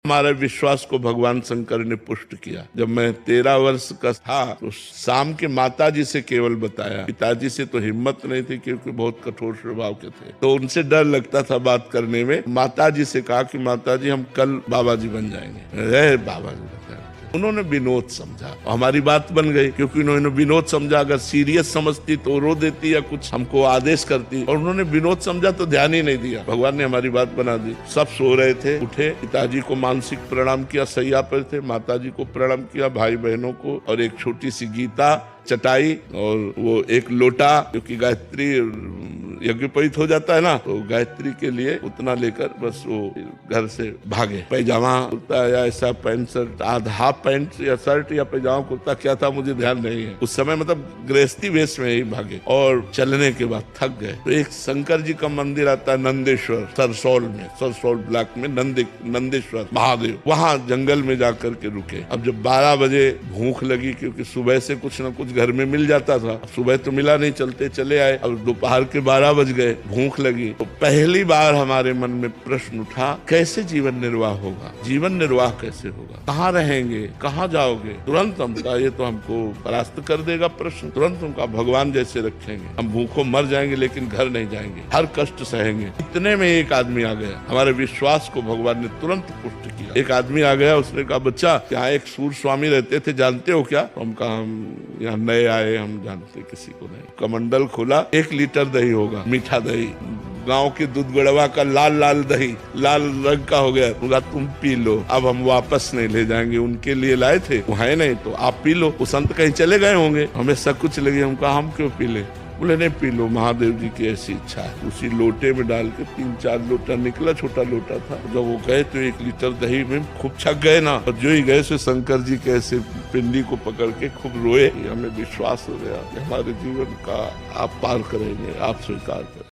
हमारे विश्वास को भगवान शंकर ने पुष्ट किया। जब मैं 13 वर्ष का था तो शाम के माताजी से केवल बताया, पिताजी से तो हिम्मत नहीं थी क्योंकि बहुत कठोर स्वभाव के थे, तो उनसे डर लगता था बात करने में। माताजी से कहा कि माताजी हम कल बाबा जी बन जाएंगे। बाबा जी उन्होंने विनोद समझा, हमारी बात बन गई क्योंकि उन्होंने विनोद समझा। अगर सीरियस समझती तो रो देती या कुछ हमको आदेश करती, और उन्होंने विनोद समझा तो ध्यान ही नहीं दिया। भगवान ने हमारी बात बना दी। सब सो रहे थे, उठे, पिताजी को मानसिक प्रणाम किया, सैया पर थे, माताजी को प्रणाम किया, भाई बहनों को, और एक छोटी सी गीता, चटाई और वो एक लोटा, क्योंकि गायत्री यज्ञोपवीत हो जाता है ना, तो गायत्री के लिए उतना लेकर बस वो घर से भागे। पैजामा कुर्ता या ऐसा पैंट शर्ट, आधा हाफ पैंट या शर्ट या पैजामा कुर्ता क्या था मुझे ध्यान नहीं है उस समय, मतलब गृहस्थी वेश में ही भागे। और चलने के बाद थक गए तो एक शंकर जी का मंदिर आता है नंदेश्वर, सरसौल ब्लॉक में नंदेश्वर महादेव, वहां जंगल में जाकर के रुके। अब जब 12 बजे भूख लगी, क्योंकि सुबह से कुछ न कुछ घर में मिल जाता था, सुबह तो मिला नहीं, चलते चले आए। अब दोपहर के 12 बज गए, भूख लगी, तो पहली बार हमारे मन में प्रश्न उठा, कैसे जीवन निर्वाह होगा, जीवन निर्वाह कैसे होगा, कहाँ रहेंगे, कहाँ जाओगे। तुरंत हम कहा ये तो हमको परास्त कर देगा प्रश्न। तुरंत हम कहा भगवान जैसे रखेंगे, हम भूखों मर जाएंगे लेकिन घर नहीं जाएंगे, हर कष्ट सहेंगे। इतने में एक आदमी आ गया, हमारे विश्वास को भगवान ने तुरंत पुष्ट किया। एक आदमी आ गया, उसने कहा बच्चा यहाँ एक सूर स्वामी रहते थे, जानते हो क्या? हम कहा हम यहाँ नए आए, हम जानते किसी को नहीं। कमंडल खोला, 1 लीटर दही होगा, मीठा दही, गांव के दूध गड़वा का लाल दही, लाल रंग का हो गया। बोला तुम पी लो, अब हम वापस नहीं ले जाएंगे, उनके लिए लाए थे, वो है नहीं तो आप पी लो। वो संत कहीं चले गए होंगे, हमें सब कुछ लगे। हम कहा हम क्यों पी ले? बोले नहीं पी लो, महादेव जी की ऐसी इच्छा है। उसी लोटे में डाल के 3-4 लोटा निकला, छोटा लोटा था। जब वो गए तो 1 लीटर दही में खूब छक गए ना, और जो ही गए सो शंकर जी के ऐसे पिंडी को पकड़ के खूब रोए। हमें विश्वास हो गया कि हमारे जीवन का आप पार करेंगे, आप स्वीकार करें।